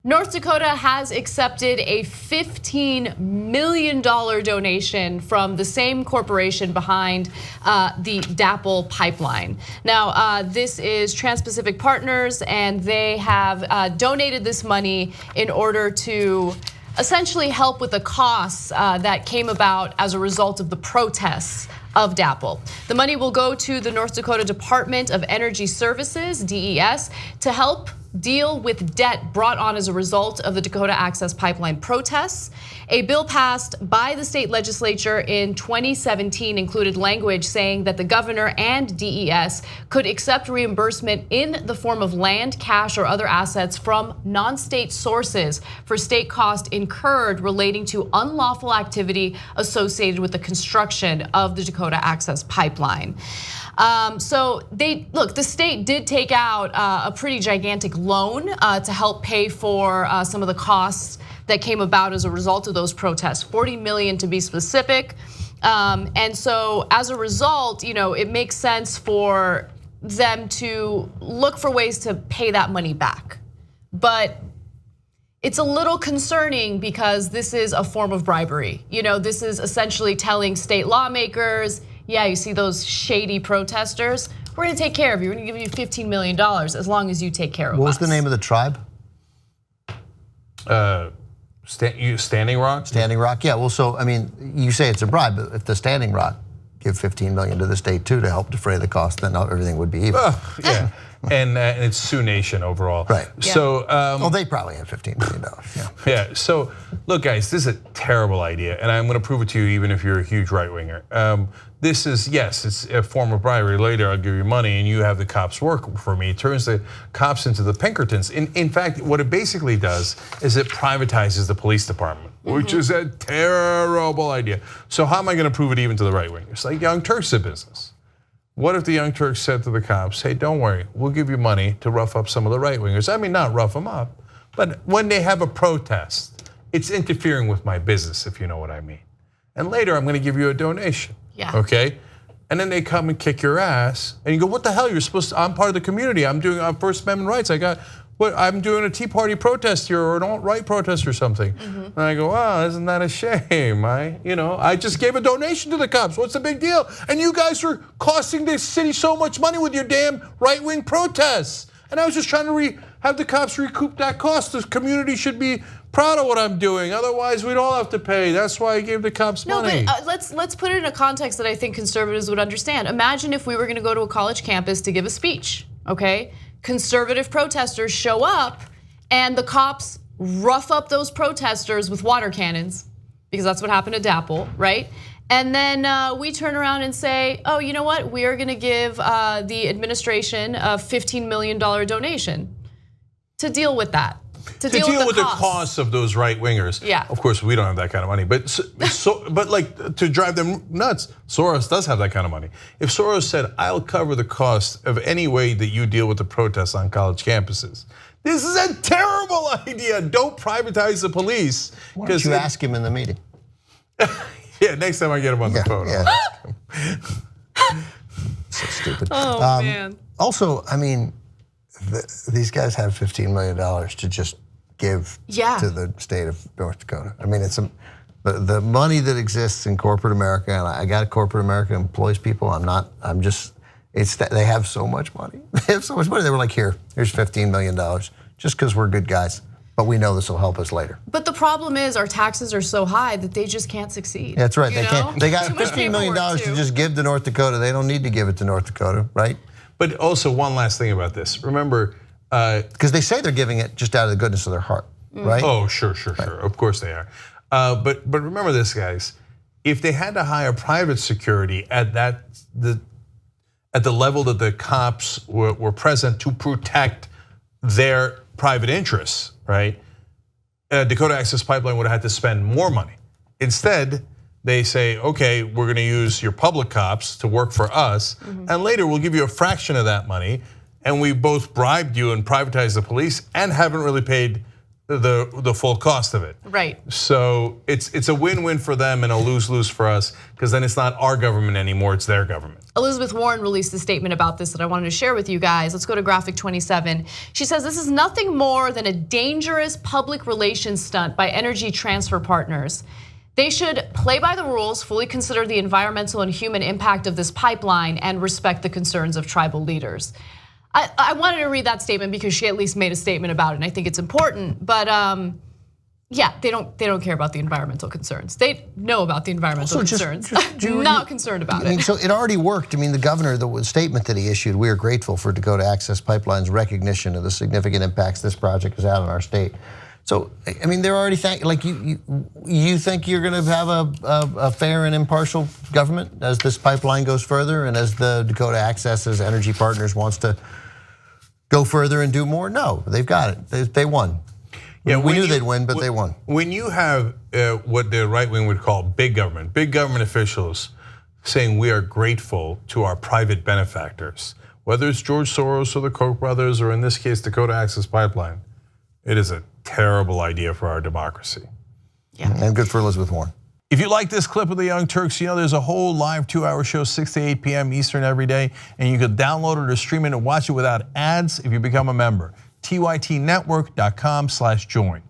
North Dakota has accepted a $15 million donation from the same corporation behind the DAPL pipeline. Now, this is Trans-Pacific Partners, and they have donated this money in order to essentially help with the costs that came about as a result of the protests of DAPL. The money will go to the North Dakota Department of Energy Services, DES, to help deal with debt brought on as a result of the Dakota Access pipeline protests. A bill passed by the state legislature in 2017 included language saying that the governor and DES could accept reimbursement in the form of land, cash, or other assets from non-state sources for state costs incurred relating to unlawful activity associated with the construction of the Dakota Access pipeline. So the state did take out a pretty gigantic loan to help pay for some of the costs that came about as a result of those protests, 40 million to be specific. And so as a result, it makes sense for them to look for ways to pay that money back. But it's a little concerning because this is a form of bribery. This is essentially telling state lawmakers, yeah, you see those shady protesters, we're gonna take care of you. We're gonna give you $15 million as long as you take care of us. What was the name of the tribe? Standing Rock? Standing Rock, yeah, well, so, I mean, you say it's a bribe, but if the Standing Rock give $15 million to the state too to help defray the cost, then everything would be even. Yeah, and it's Sioux Nation overall. Right. Yeah. So, they probably have $15 million, yeah. Yeah, so look guys, this is a terrible idea, and I'm gonna prove it to you even if you're a huge right-winger. This is, yes, it's a form of bribery. Later I'll give you money and you have the cops work for me. It turns the cops into the Pinkertons. In fact, what it basically does is it privatizes the police department, which is a terrible idea. So how am I gonna prove it even to the right-wingers? Like Young Turks did business. What if the Young Turks said to the cops, hey, don't worry, we'll give you money to rough up some of the right-wingers. I mean, not rough them up, but when they have a protest, it's interfering with my business, if you know what I mean. And later I'm gonna give you a donation. Yeah. Okay, and then they come and kick your ass, and you go, "What the hell? You're supposed to. I'm part of the community. I'm doing First Amendment rights. I'm doing a Tea Party protest here or an alt-right protest or something." And I go, "Wow, isn't that a shame? I just gave a donation to the cops. What's the big deal? And you guys are costing this city so much money with your damn right-wing protests. And I was just trying to have the cops recoup that cost. The community should be proud of what I'm doing. Otherwise, we'd all have to pay. That's why I gave the cops money." No, but let's put it in a context that I think conservatives would understand. Imagine if we were gonna go to a college campus to give a speech, okay? Conservative protesters show up and the cops rough up those protesters with water cannons, because that's what happened to DAPL, right? And then we turn around and say, oh, you know what? We are gonna give the administration a $15 million donation to deal with that. To deal with the costs of those right wingers. Yeah. Of course, we don't have that kind of money, but like to drive them nuts, Soros does have that kind of money. If Soros said, "I'll cover the cost of any way that you deal with the protests on college campuses," this is a terrible idea. Don't privatize the police. Why don't you ask him in the meeting? Yeah, next time I get him on the phone. Yeah. So stupid. Oh man. Also, I mean, these guys have $15 million to just give to the state of North Dakota. I mean, it's the money that exists in corporate America, and I got corporate America employs people. They have so much money. They have so much money. They were like, here's $15 million, just because we're good guys. But we know this will help us later. But the problem is our taxes are so high that they just can't succeed. That's right, they can't. They got Too much $15 million paperwork, to just give to North Dakota. They don't need to give it to North Dakota, right? But also one last thing about this. Remember, because they say they're giving it just out of the goodness of their heart, right? Oh, sure. Of course they are. But remember this, guys. If they had to hire private security at the level that the cops were present to protect their private interests, right? Dakota Access Pipeline would have had to spend more money. Instead, they say, okay, we're gonna use your public cops to work for us, and later we'll give you a fraction of that money, and we both bribed you and privatized the police and haven't really paid the full cost of it. Right. So it's a win-win for them and a lose-lose for us, because then it's not our government anymore, it's their government. Elizabeth Warren released a statement about this that I wanted to share with you guys. Let's go to graphic 27. She says this is nothing more than a dangerous public relations stunt by Energy Transfer Partners. They should play by the rules, fully consider the environmental and human impact of this pipeline, and respect the concerns of tribal leaders. I wanted to read that statement because she at least made a statement about it, and I think it's important. But yeah, they don't care about the environmental concerns. They know about the environmental concerns. Not concerned about it. So it already worked. I mean, the governor, the statement that he issued, we are grateful for Dakota Access Pipeline's recognition of the significant impacts this project has had on our state. So I mean, they're already you think you're going to have a fair and impartial government as this pipeline goes further, and as the Dakota Access's Energy Partners wants to go further and do more? No, they've got it. They won. Yeah, we knew they'd win, but they won. When you have what the right wing would call big government officials saying we are grateful to our private benefactors, whether it's George Soros or the Koch brothers, or in this case, Dakota Access Pipeline, it is a terrible idea for our democracy. Yeah, and good for Elizabeth Warren. If you like this clip of the Young Turks, you know there's a whole live 2-hour show, 6 to 8 p.m. Eastern every day, and you can download it or stream it and watch it without ads if you become a member. tytnetwork.com/join.